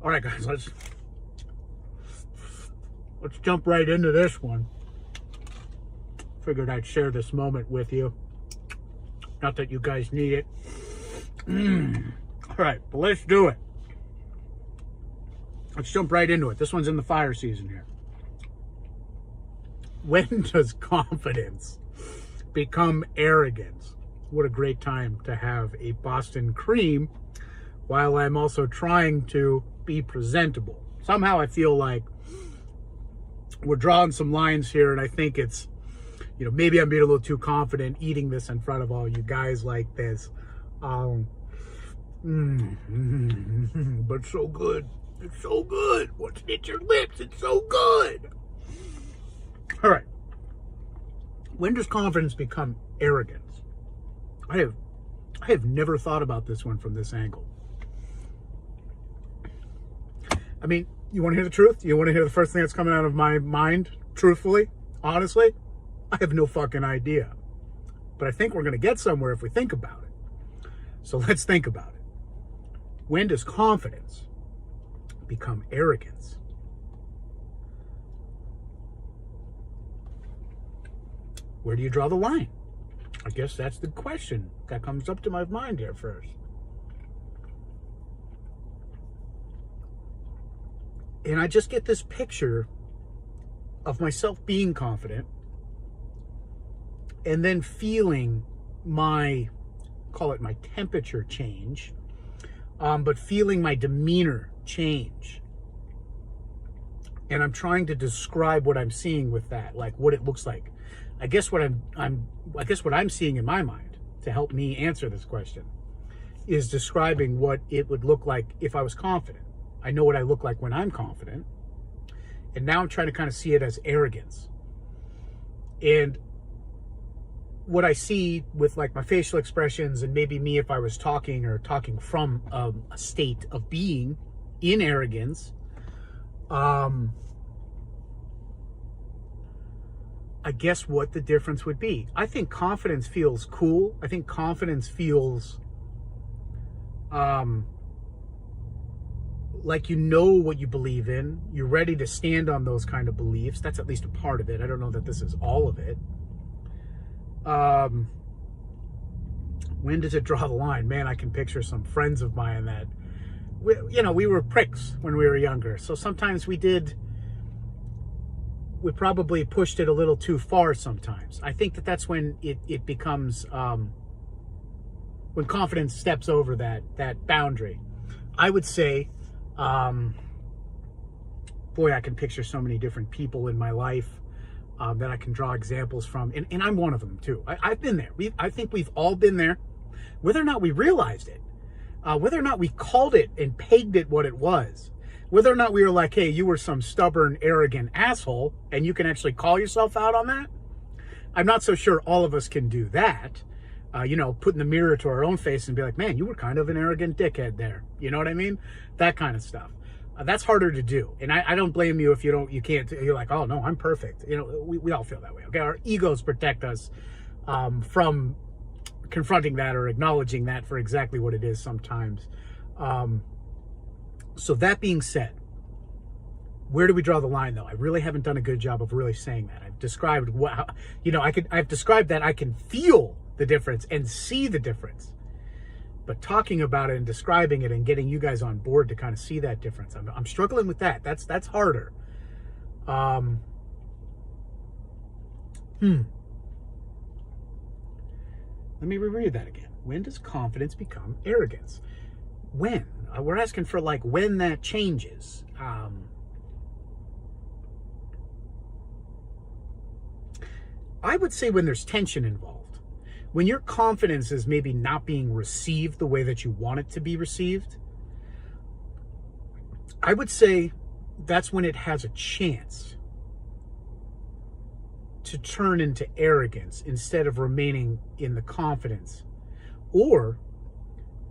All right, guys, let's jump right into this one. Figured I'd share this moment with you. Not that you guys need it. All right, but let's do it. Let's jump right into it. This one's in the fire season here. When does confidence become arrogance? What a great time to have a Boston cream while I'm also trying to be presentable. Somehow I feel like we're drawing some lines here, and I think it's, maybe I'm being a little too confident eating this in front of all you guys like this. But so good. It's so good. Once it hits your lips, it's so good. All right. When does confidence become arrogance? I have never thought about this one from this angle. I mean, you want to hear the truth? You want to hear the first thing that's coming out of my mind? Truthfully, honestly, I have no fucking idea. But I think we're going to get somewhere if we think about it. So let's think about it. When does confidence become arrogance? Where do you draw the line? I guess that's the question that comes up to my mind here first. And I just get this picture of myself being confident and then feeling call it my temperature change, but feeling my demeanor change. And I'm trying to describe what I'm seeing with that, like what it looks like. I guess what I'm seeing in my mind to help me answer this question is describing what it would look like if I was confident. I know what I look like when I'm confident. And now I'm trying to kind of see it as arrogance. And what I see with like my facial expressions and maybe me if I was talking from a state of being in arrogance, I guess what the difference would be. I think confidence feels cool. I think confidence feels like you know what you believe in. You're ready to stand on those kind of beliefs. That's at least a part of it. I don't know that this is all of it. When does it draw the line? Man, I can picture some friends of mine that, we were pricks when we were younger. So sometimes we probably pushed it a little too far sometimes. I think that's when it becomes, when confidence steps over that boundary. I would say, boy, I can picture so many different people in my life that I can draw examples from. And I'm one of them too. I've been there. I think we've all been there. Whether or not we realized it, whether or not we called it and pegged it what it was, whether or not we were like, hey, you were some stubborn, arrogant asshole, and you can actually call yourself out on that. I'm not so sure all of us can do that. Put in the mirror to our own face and be like, man, you were kind of an arrogant dickhead there. You know what I mean? That kind of stuff. That's harder to do. And I don't blame you if you can't, you're like, oh no, I'm perfect. We all feel that way. Okay. Our egos protect us from confronting that or acknowledging that for exactly what it is sometimes. So that being said, where do we draw the line though? I really haven't done a good job of really saying that. I've described I've described that I can feel the difference and see the difference, but talking about it and describing it and getting you guys on board to kind of see that difference, I'm struggling with that. That's harder. Let me reread that again. When does confidence become arrogance? When? We're asking for like when that changes. I would say when there's tension involved. When your confidence is maybe not being received the way that you want it to be received, I would say that's when it has a chance to turn into arrogance instead of remaining in the confidence. Or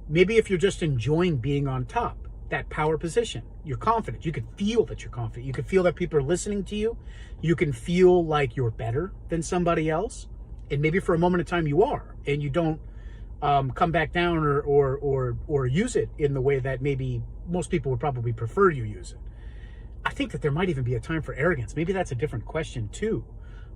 maybe if you're just enjoying being on top, that power position, you're confident. You can feel that you're confident. You can feel that people are listening to you. You can feel like you're better than somebody else. And maybe for a moment of time you are, and you don't come back down or use it in the way that maybe most people would probably prefer you use it. I think that there might even be a time for arrogance. Maybe that's a different question too.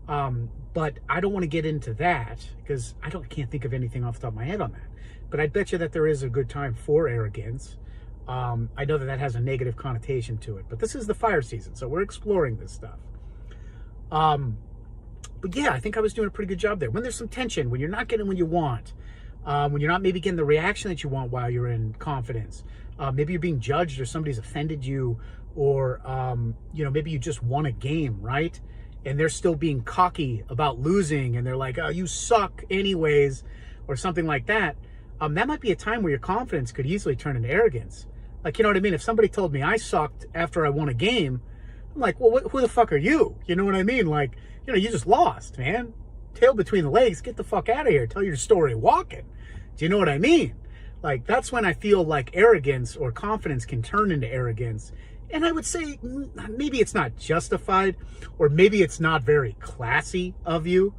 But I don't want to get into that because I can't think of anything off the top of my head on that. But I bet you that there is a good time for arrogance. I know that has a negative connotation to it, but this is the fire season, so we're exploring this stuff. But yeah, I think I was doing a pretty good job there. When there's some tension, when you're not getting what you want, when you're not maybe getting the reaction that you want while you're in confidence, maybe you're being judged or somebody's offended you, or maybe you just won a game, right? And they're still being cocky about losing, and they're like, oh, you suck anyways, or something like that. That might be a time where your confidence could easily turn into arrogance. Like, you know what I mean? If somebody told me I sucked after I won a game, I'm like, well, who the fuck are you? You know what I mean? Like, you just lost, man. Tail between the legs, get the fuck out of here. Tell your story walking. Do you know what I mean? Like, that's when I feel like arrogance or confidence can turn into arrogance. And I would say maybe it's not justified, or maybe it's not very classy of you.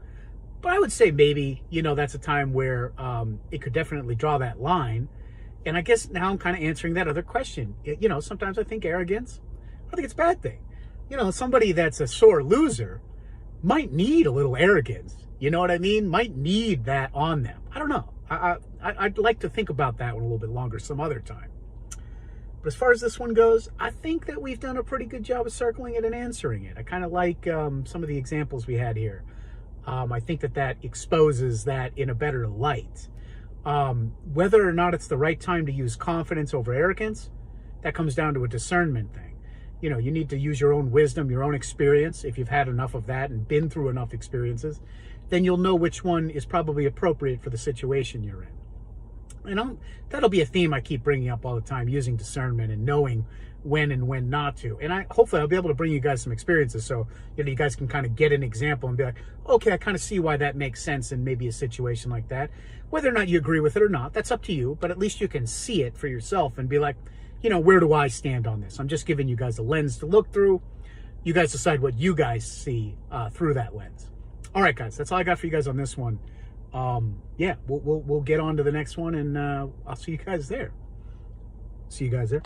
But I would say maybe, that's a time where it could definitely draw that line. And I guess now I'm kind of answering that other question. Sometimes I think arrogance, I think it's a bad thing. Somebody that's a sore loser might need a little arrogance. You know what I mean? Might need that on them. I don't know. I'd like to think about that one a little bit longer some other time. But as far as this one goes, I think that we've done a pretty good job of circling it and answering it. I kind of like some of the examples we had here. I think that exposes that in a better light. Whether or not it's the right time to use confidence over arrogance, that comes down to a discernment thing. You need to use your own wisdom, your own experience. If you've had enough of that and been through enough experiences, then you'll know which one is probably appropriate for the situation you're in. And that'll be a theme I keep bringing up all the time, using discernment and knowing when and when not to. And hopefully I'll be able to bring you guys some experiences so you guys can kind of get an example and be like, okay, I kind of see why that makes sense in maybe a situation like that. Whether or not you agree with it or not, that's up to you, but at least you can see it for yourself and be like, where do I stand on this? I'm just giving you guys a lens to look through. You guys decide what you guys see through that lens. All right, guys, that's all I got for you guys on this one. Yeah, we'll get on to the next one, and I'll see you guys there. See you guys there.